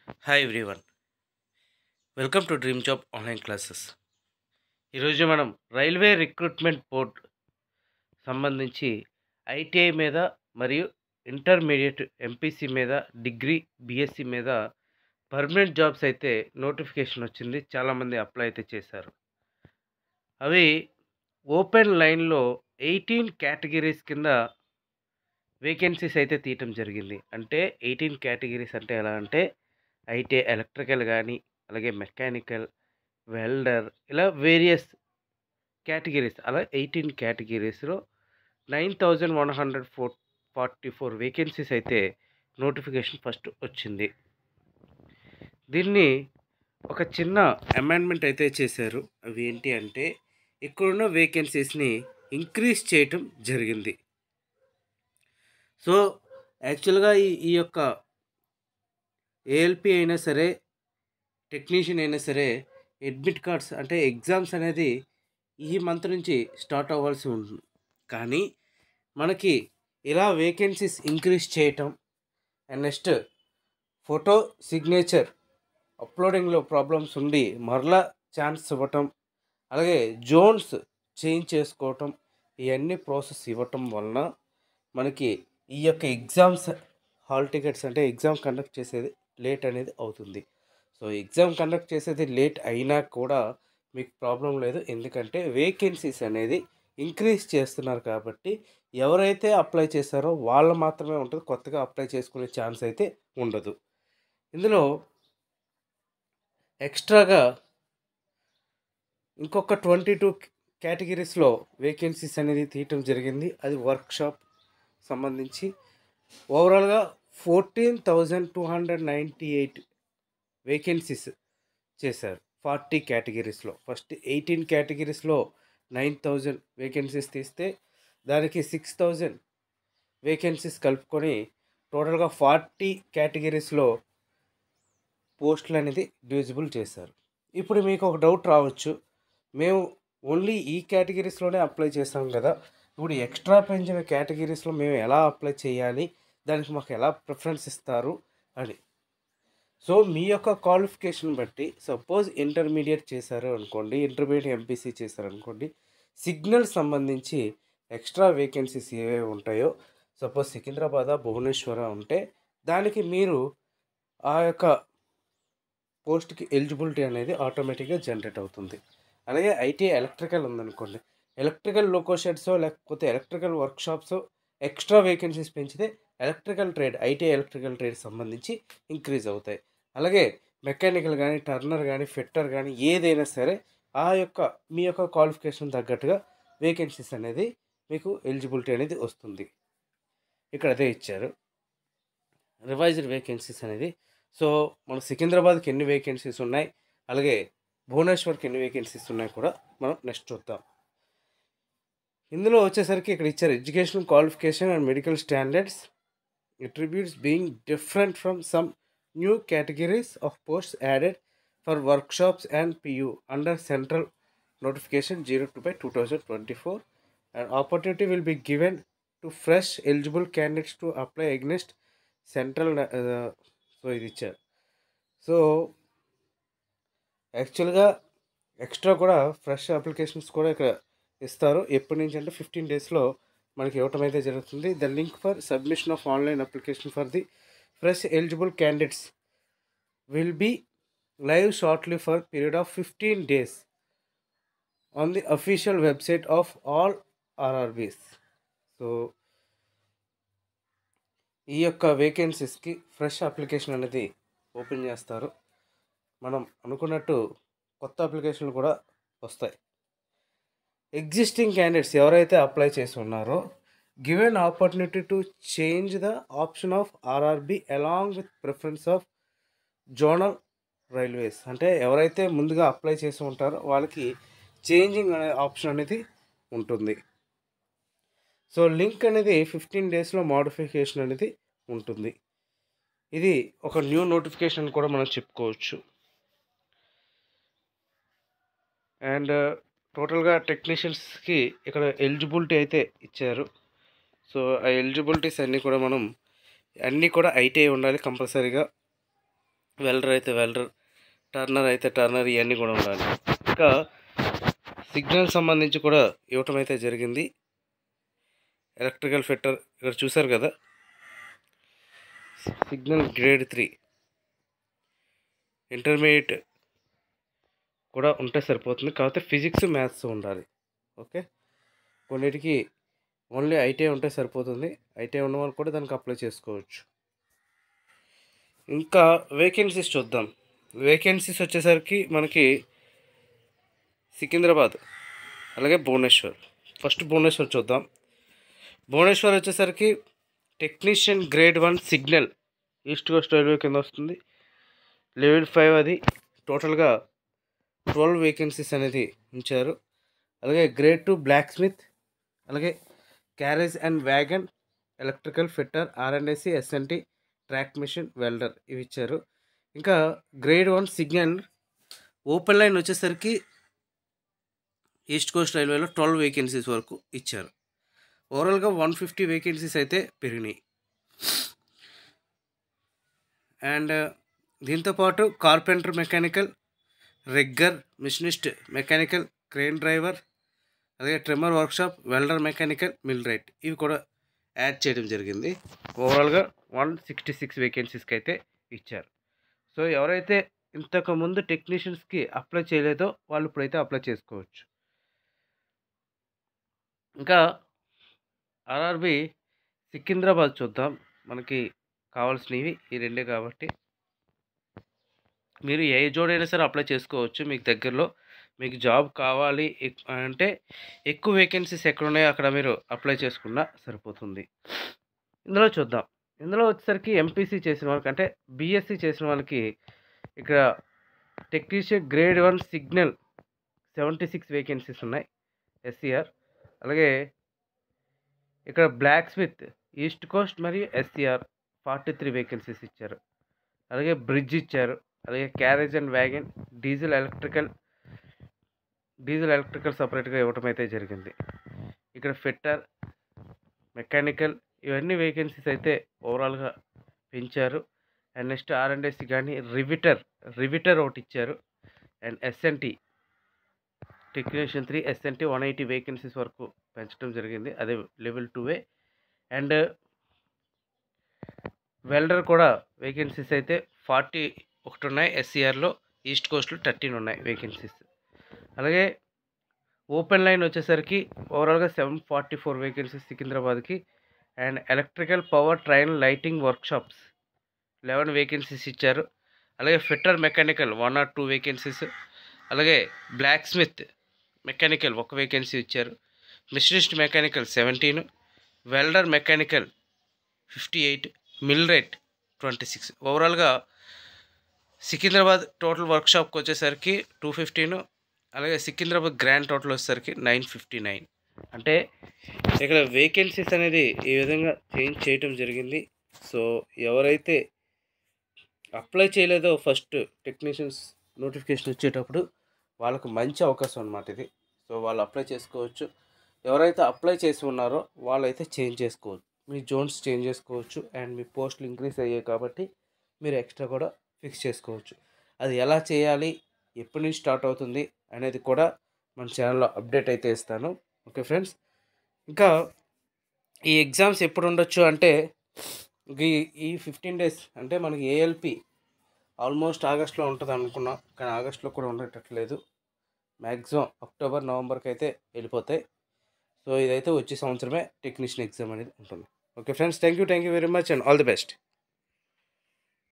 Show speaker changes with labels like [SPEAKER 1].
[SPEAKER 1] Hi everyone, welcome to dream job online classes. ఈరోజు మనం railway recruitment board సంబంధించి ITI మీద మరియు ఇంటర్మీడియట్ ఎంపీసీ మీద డిగ్రీ బీఎస్సీ మీద పర్మనెంట్ జాబ్స్ అయితే నోటిఫికేషన్ వచ్చింది. చాలామంది అప్లై అయితే చేశారు. అవి ఓపెన్ లైన్లో 18 కేటగిరీస్ కింద వేకెన్సీస్ అయితే తీయటం జరిగింది. అంటే 18 కేటగిరీస్ అంటే ఎలా అంటే ఐటీఐ ఎలక్ట్రికల్ కానీ, అలాగే మెకానికల్, వెల్డర్, ఇలా వేరియస్ కేటగిరీస్, అలా 18 కేటగిరీస్లో 9144 వేకెన్సీస్ అయితే నోటిఫికేషన్ ఫస్ట్ వచ్చింది. దీన్ని ఒక చిన్న అమెండ్మెంట్ అయితే చేశారు. అవి ఏంటి అంటే ఇక్కడున్న వేకెన్సీస్ని ఇంక్రీజ్ చేయటం జరిగింది. సో యాక్చువల్గా ఈ యొక్క ఏఎల్పి అయినా సరే, టెక్నీషియన్ అయినా సరే, అడ్మిట్ కార్డ్స్ అంటే ఎగ్జామ్స్ అనేది ఈ మంత్ నుంచి స్టార్ట్ అవ్వాల్సి ఉంటుంది. కానీ మనకి ఇలా వేకెన్సీస్ ఇంక్రీజ్ చేయటం అండ్ నెక్స్ట్ ఫోటో సిగ్నేచర్ అప్లోడింగ్లో ప్రాబ్లమ్స్ ఉండి మరలా ఛాన్స్ ఇవ్వటం, అలాగే జోన్స్ చేంజ్ చేసుకోవటం, ఇవన్నీ ప్రాసెస్ ఇవ్వటం వలన మనకి ఈ యొక్క ఎగ్జామ్స్ హాల్ టికెట్స్ అంటే ఎగ్జామ్ కండక్ట్ చేసేది లేట్ అనేది అవుతుంది. సో ఎగ్జామ్ కండక్ట్ చేసేది లేట్ అయినా కూడా మీకు ప్రాబ్లం లేదు. ఎందుకంటే వేకెన్సీస్ అనేది ఇంక్రీజ్ చేస్తున్నారు కాబట్టి ఎవరైతే అప్లై చేశారో వాళ్ళు మాత్రమే ఉంటుంది, కొత్తగా అప్లై చేసుకునే ఛాన్స్ అయితే ఉండదు. ఇందులో ఎక్స్ట్రాగా ఇంకొక 22 కేటగిరీస్లో వేకెన్సీస్ అనేది తీయటం జరిగింది. అది వర్క్షాప్ సంబంధించి ఓవరాల్గా 14,298 వేకెన్సీస్ చేశారు 40 కేటగిరీస్లో. ఫస్ట్ 18 కేటగిరీస్లో 9,000 వేకెన్సీస్ తీస్తే దానికి 6,000 వేకెన్సీస్ కలుపుకొని టోటల్గా 40 కేటగిరీస్లో పోస్టులు అనేది డివిజిబుల్ చేశారు. ఇప్పుడు మీకు ఒక డౌట్ రావచ్చు, మేము ఓన్లీ ఈ కేటగిరీస్లోనే అప్లై చేసాం కదా, ఇప్పుడు ఎక్స్ట్రా పెంచిన కేటగిరీస్లో మేము ఎలా అప్లై చేయాలి, దానికి మాకు ఎలా ప్రిఫరెన్స్ ఇస్తారు అని. సో మీ యొక్క క్వాలిఫికేషన్ బట్టి సపోజ్ ఇంటర్మీడియట్ చేశారు అనుకోండి, ఇంటర్మీడియట్ ఎంపీసీ చేశారు అనుకోండి, సిగ్నల్ సంబంధించి ఎక్స్ట్రా వేకెన్సీస్ ఏవేవి ఉంటాయో, సపోజ్ సికింద్రాబాద్, భువనేశ్వర ఉంటే దానికి మీరు ఆ యొక్క పోస్ట్కి ఎలిజిబిలిటీ అనేది ఆటోమేటిక్గా జనరేట్ అవుతుంది. అలాగే ఐటీ ఎలక్ట్రికల్ ఉందనుకోండి, ఎలక్ట్రికల్ లోకో షెడ్స్ లేకపోతే ఎలక్ట్రికల్ వర్క్షాప్స్ ఎక్స్ట్రా వేకెన్సీస్ పెంచితే electrical trade, IT electrical trade సంబంధించి ఇంక్రీజ్ అవుతాయి. అలాగే మెకానికల్ కానీ, టర్నర్ కానీ, ఫిట్టర్ కానీ ఏదైనా సరే ఆ యొక్క మీ యొక్క క్వాలిఫికేషన్ తగ్గట్టుగా వేకెన్సీస్ అనేది మీకు ఎలిజిబిలిటీ అనేది వస్తుంది. ఇక్కడ అదే ఇచ్చారు రివైజ్డ్ వేకెన్సీస్ అనేది. సో మన సికింద్రాబాద్కి ఎన్ని వేకెన్సీస్ ఉన్నాయి, అలాగే భువనేశ్వర్కి ఎన్ని వేకెన్సీస్ ఉన్నాయి కూడా మనం నెక్స్ట్ చూద్దాం. ఇందులో వచ్చేసరికి ఇక్కడ ఇచ్చారు education qualification and medical standards attributes being different from some new categories of posts added for workshops and PU under central notification 02/2024, and opportunity will be given to fresh eligible candidates to apply against central so ఇది ఇచ్చారు. So యాక్చువల్గా extra కూడా fresh applications కూడా ఇక్కడ ఇస్తారు. ఎప్పటి నుంచి అంటే 15 డేస్లో మనకి ఇవ్వటం అయితే జరుగుతుంది. The link for submission of online application for the fresh eligible candidates will be live shortly for period of 15 days on the official website of all RRBs. So ఈ యొక్క వేకెన్సీస్కి ఫ్రెష్ అప్లికేషన్ అనేది ఓపెన్ చేస్తారు. మనం అనుకున్నట్టు కొత్త అప్లికేషన్లు కూడా వస్తాయి. ఎగ్జిస్టింగ్ క్యాండిడేట్స్ ఎవరైతే అప్లై చేసి ఉన్నారో given opportunity to change the option of RRB along with preference of zonal railways. అంటే ఎవరైతే ముందుగా అప్లై చేసి ఉంటారో వాళ్ళకి చేంజింగ్ అనే ఆప్షన్ అనేది ఉంటుంది. సో లింక్ అనేది 15 డేస్లో మోడిఫికేషన్ అనేది ఉంటుంది. ఇది ఒక న్యూ నోటిఫికేషన్ కూడా మనం చెప్పుకోవచ్చు. అండ్ టోటల్గా టెక్నీషియన్స్కి ఇక్కడ ఎలిజిబిలిటీ అయితే ఇచ్చారు. సో ఆ ఎలిజిబిలిటీస్ అన్నీ కూడా ఐటీఐ ఉండాలి కంపల్సరీగా. వెల్డర్ అయితే వెల్డర్, టర్నర్ అయితే టర్నర్, ఇవన్నీ కూడా ఉండాలి. ఇంకా సిగ్నల్ సంబంధించి కూడా ఇవ్వటం అయితే జరిగింది. ఎలక్ట్రికల్ ఫిట్టర్ ఇక్కడ చూసారు కదా, సిగ్నల్ గ్రేడ్ 3 ఇంటర్మీడియట్ కూడా ఉంటే సరిపోతుంది. కాకపోతే ఫిజిక్స్ మ్యాథ్స్ ఉండాలి. ఓకే, కొన్నిటికి ఓన్లీ ఐటీఐ ఉంటే సరిపోతుంది. ఐటీఐ ఉన్న వాళ్ళు కూడా దానికి అప్లై చేసుకోవచ్చు. ఇంకా వేకెన్సీస్ చూద్దాం. వేకెన్సీస్ వచ్చేసరికి మనకి సికింద్రాబాద్ అలాగే భువనేశ్వర్. ఫస్ట్ భువనేశ్వర్ చూద్దాం. భువనేశ్వర్ వచ్చేసరికి technician grade 1 signal east Coast railway కింద వస్తుంది. లెవెల్ 5 అది. టోటల్గా 12 వేకెన్సీస్ అనేది ఉంచారు. అలాగే గ్రేడ్ 2 బ్లాక్ స్మిత్, అలాగే carriage and wagon, electrical fitter, R and AC, S and T, track machine, welder ఇవి ఇచ్చారు. ఇంకా గ్రేడ్ 1 సిగ్నల్ ఓపెన్ లైన్ వచ్చేసరికి ఈస్ట్ కోస్ట్ రైల్వేలో 12 వేకెన్సీస్ వరకు ఇచ్చారు. ఓవరాల్గా 150 వేకెన్సీస్ అయితే పెరిగినాయి. అండ్ దీంతోపాటు carpenter mechanical, rigger, machinist mechanical, crane driver, అలాగే trimmer workshop, welder mechanical, millwright ఇవి కూడా యాడ్ చేయడం జరిగింది. ఓవరాల్గా 166 వేకెన్సీస్కి అయితే ఇచ్చారు. సో ఎవరైతే ఇంతకుముందు టెక్నీషియన్స్కి అప్లై చేయలేదో వాళ్ళు ఇప్పుడైతే అప్లై చేసుకోవచ్చు. ఇంకా ఆర్ఆర్బి సికింద్రాబాద్ చూద్దాం. మనకి కావాల్సినవి ఈ రెండే కాబట్టి మీరు ఏ జోడైనా సరే అప్లై చేసుకోవచ్చు. మీకు దగ్గరలో మీకు జాబ్ కావాలి అంటే ఎక్కువ వేకెన్సీస్ ఎక్కడ ఉన్నాయో అక్కడ మీరు అప్లై చేసుకున్నా సరిపోతుంది. ఇందులో చూద్దాం. ఇందులో వచ్చేసరికి ఎంపీసీ చేసిన వాళ్ళకి అంటే బీఎస్సీ చేసిన వాళ్ళకి ఇక్కడ టెక్నీషియన్ గ్రేడ్ 1 సిగ్నల్ 76 వేకెన్సీస్ ఉన్నాయి ఎస్సీఆర్. అలాగే ఇక్కడ బ్లాక్ స్మిత్ ఈస్ట్ కోస్ట్ మరియు ఎస్సీఆర్ 43 వేకెన్సీస్ ఇచ్చారు. అలాగే బ్రిడ్జ్ ఇచ్చారు. అలాగే carriage and wagon, diesel electrical సపరేట్గా ఇవ్వటం అయితే జరిగింది. ఇక్కడ ఫిట్టర్, మెకానికల్ ఇవన్నీ వేకెన్సీస్ అయితే ఓవరాల్గా పెంచారు. అండ్ నెక్స్ట్ ఆర్ఎండ్ఎస్సి కానీ రివిటర్ ఒకటి ఇచ్చారు. And S and T technician 3 S and T 180 vacancies వరకు పెంచడం జరిగింది. అదే లెవెల్ 2 అండ్ వెల్డర్ కూడా వేకెన్సీస్ అయితే 41 ఉన్నాయి ఎస్సీఆర్లో. ఈస్ట్ కోస్ట్లో 13 ఉన్నాయి వేకెన్సీస్. అలాగే ఓపెన్ లైన్ వచ్చేసరికి ఓవరాల్గా 744 వేకెన్సీస్ సికింద్రాబాద్కి. And electrical power train lighting workshops 11 vacancies ఇచ్చారు. అలాగే ఫిట్టర్ మెకానికల్ 1 or 2 వేకెన్సీస్. అలాగే బ్లాక్ స్మిత్ మెకానికల్ 1 వేకెన్సీ ఇచ్చారు. Machinist mechanical 17, welder mechanical 58, millwright 26. ఓవరాల్గా సికింద్రాబాద్ టోటల్ వర్క్షాప్కి వచ్చేసరికి 215. అలాగే సికింద్రాబాద్ గ్రాండ్ టోటల్ వచ్చేసరికి 959. అంటే ఇక్కడ వేకెన్సీస్ అనేది ఈ విధంగా చేంజ్ చేయటం జరిగింది. సో ఎవరైతే అప్లై చేయలేదో ఫస్ట్ టెక్నీషియన్స్ నోటిఫికేషన్ వచ్చేటప్పుడు వాళ్ళకు మంచి అవకాశం అన్నమాట ఇది. సో వాళ్ళు అప్లై చేసుకోవచ్చు. ఎవరైతే అప్లై చేసి ఉన్నారో వాళ్ళైతే చేంజ్ చేసుకోవచ్చు. మీ జోన్స్ చేంజ్ చేసుకోవచ్చు. అండ్ మీ పోస్టులు ఇంక్రీజ్ అయ్యాయి కాబట్టి మీరు ఎక్స్ట్రా కూడా ఫిక్స్ చేసుకోవచ్చు. అది ఎలా చేయాలి, ఎప్పటి నుంచి స్టార్ట్ అవుతుంది అనేది కూడా మన ఛానల్లో అప్డేట్ అయితే ఇస్తాను. ఓకే ఫ్రెండ్స్, ఇంకా ఈ ఎగ్జామ్స్ ఎప్పుడు ఉండొచ్చు అంటే ఈ 15 days అంటే మనకి ఏఎల్పి ఆల్మోస్ట్ ఆగస్ట్లో ఉంటుంది అనుకున్నాం, కానీ ఆగస్ట్లో కూడా ఉండేటట్లేదు. మ్యాక్సిమం అక్టోబర్, నవంబర్కి అయితే వెళ్ళిపోతాయి. సో ఇదైతే వచ్చే సంవత్సరమే టెక్నీషియన్ ఎగ్జామ్ అనేది ఉంటుంది. Okay friends, thank you very much and all the best.